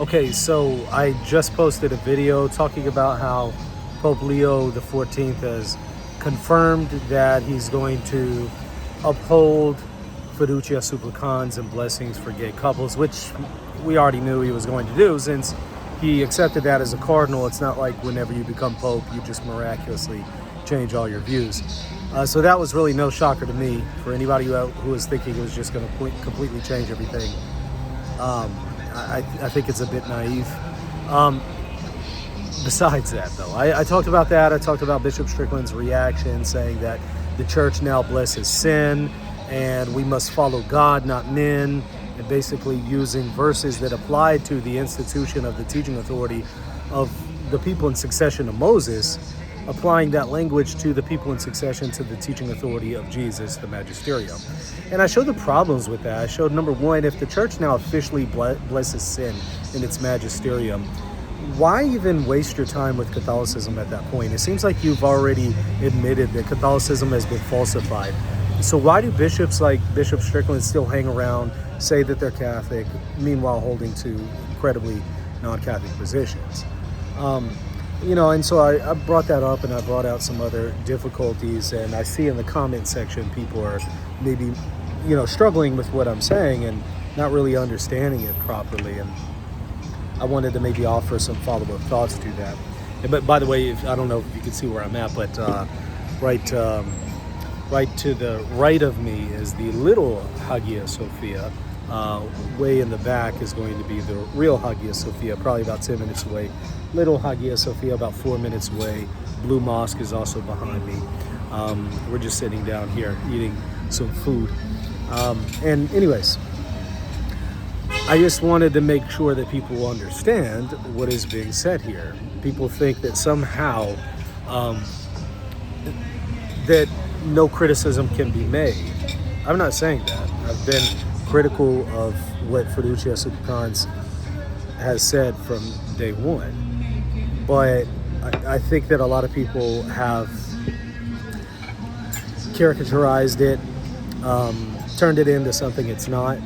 Okay, so I just posted a video talking about how Pope Leo the 14th has confirmed that he's going to uphold fiducia supplicans and blessings for gay couples, which we already knew he was going to do since he accepted that as a cardinal. It's not like whenever you become Pope, you just miraculously change all your views. So that was really no shocker to me. For anybody who was thinking it was just going to completely change everything, I think it's a bit naive. Besides that, though, I talked about that. I talked about Bishop Strickland's reaction, saying that the church now blesses sin and we must follow God, not men, and basically using verses that apply to the institution of the teaching authority of the people in succession to Moses, applying that language to the people in succession to the teaching authority of Jesus, the magisterium. And I showed the problems with that. I showed, number one, if the church now officially blesses sin in its magisterium, why even waste your time with Catholicism at that point? It seems like you've already admitted that Catholicism has been falsified. So why do bishops like Bishop Strickland still hang around, say that they're Catholic, meanwhile holding to incredibly non-Catholic positions? And so I brought that up, and I brought out some other difficulties, and I see in the comment section people are maybe, struggling with what I'm saying and not really understanding it properly, and I wanted to maybe offer some follow-up thoughts to that. But by the way, I don't know if you can see where I'm at, but right to the right of me is the little Hagia Sophia. Way in the back is going to be the real Hagia Sophia, probably about 10 minutes away. Little Hagia Sophia about 4 minutes away. Blue Mosque is also behind me. We're just sitting down here eating some food. And anyways, I just wanted to make sure that people understand what is being said here. People think that somehow that no criticism can be made. I'm not saying that. I've been critical of what Fiducia Supplicans has said from day one. But I think that a lot of people have caricaturized it, turned it into something it's not,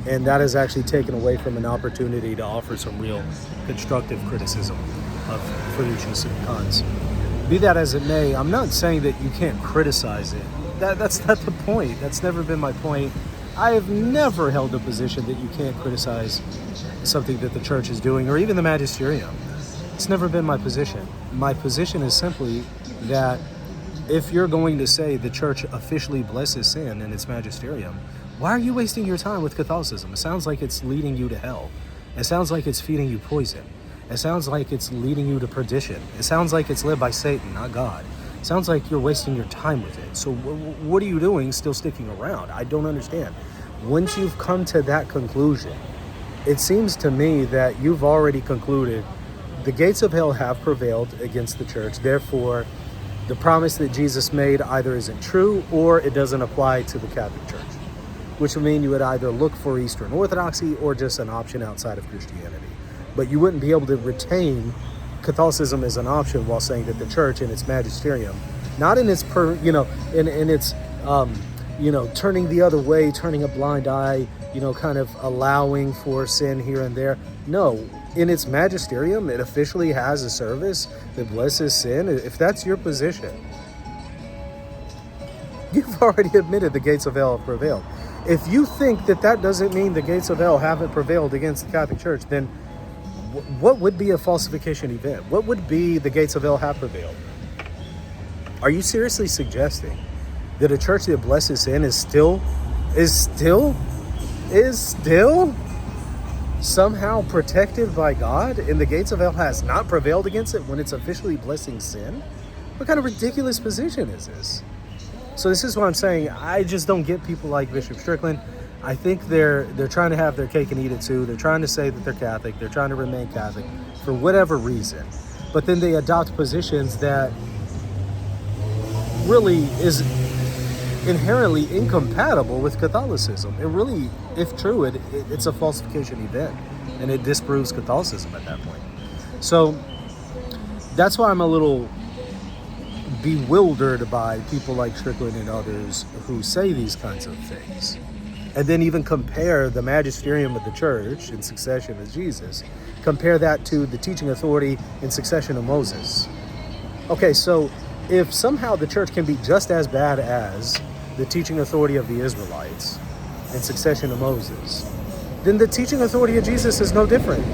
and that has actually taken away from an opportunity to offer some real constructive criticism of Fiducia Supplicans. Be that as it may, I'm not saying that you can't criticize it. That's not the point. That's never been my point. I have never held a position that you can't criticize something that the church is doing, or even the magisterium. It's never been my position. My position is simply that if you're going to say the church officially blesses sin in its magisterium, why are you wasting your time with Catholicism? It sounds like it's leading you to hell. It sounds like it's feeding you poison. It sounds like it's leading you to perdition. It sounds like it's led by Satan, not God. It sounds like you're wasting your time with it. So what are you doing still sticking around? I don't understand. Once you've come to that conclusion, it seems to me that you've already concluded the gates of hell have prevailed against the church. Therefore, the promise that Jesus made either isn't true or it doesn't apply to the Catholic Church, which would mean you would either look for Eastern Orthodoxy or just an option outside of Christianity. But you wouldn't be able to retain Catholicism as an option while saying that the church in its magisterium, not in its turning the other way, turning a blind eye, kind of allowing for sin here and there. No, in its magisterium, it officially has a service that blesses sin. If that's your position, you've already admitted the gates of hell have prevailed. If you think that doesn't mean the gates of hell haven't prevailed against the Catholic Church, then what would be a falsification event? What would be the gates of hell have prevailed? Are you seriously suggesting that a church that blesses sin is still somehow protected by God and the gates of hell has not prevailed against it when it's officially blessing sin? What kind of ridiculous position is this? So this is what I'm saying. I just don't get people like Bishop Strickland. I think they're trying to have their cake and eat it too. They're trying to say that they're Catholic. They're trying to remain Catholic for whatever reason. But then they adopt positions that really is inherently incompatible with Catholicism. It really, if true, it's a falsification event, and it disproves Catholicism at that point. So that's why I'm a little bewildered by people like Strickland and others who say these kinds of things. and then even compare the magisterium of the church in succession of Jesus, compare that to the teaching authority in succession of Moses. Okay, so if somehow the church can be just as bad as the teaching authority of the Israelites in succession of Moses, then the teaching authority of Jesus is no different.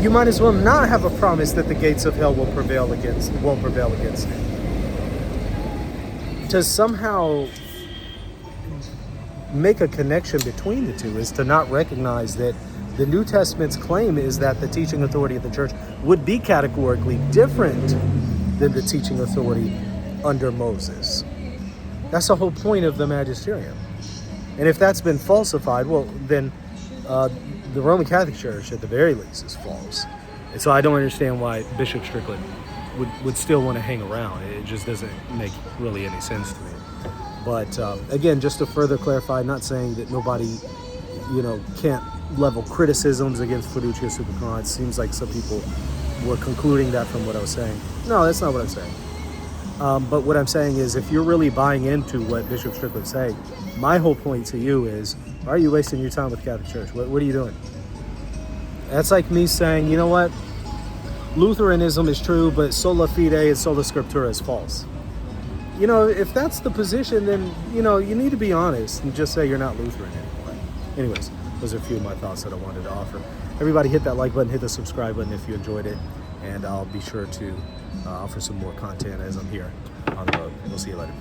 You might as well not have a promise that the gates of hell won't prevail against it. To somehow make a connection between the two is to not recognize that the New Testament's claim is that the teaching authority of the church would be categorically different than the teaching authority under Moses. That's the whole point of the magisterium. And if that's been falsified, well, then the Roman Catholic Church, at the very least, is false. And so I don't understand why Bishop Strickland would still want to hang around. It just doesn't make really any sense to me. But again, just to further clarify, not saying that nobody, can't level criticisms against Fiducia Supercon. It seems like some people were concluding that from what I was saying. No, that's not what I'm saying. But what I'm saying is, if you're really buying into what Bishop Strickland's saying, my whole point to you is, why are you wasting your time with the Catholic Church? What are you doing? That's like me saying, you know what? Lutheranism is true, but sola fide and sola scriptura is false. If that's the position, then, you need to be honest and just say you're not Lutheran anymore. Anyways, those are a few of my thoughts that I wanted to offer. Everybody hit that like button, hit the subscribe button if you enjoyed it, and I'll be sure to offer some more content as I'm here on the road. We'll see you later.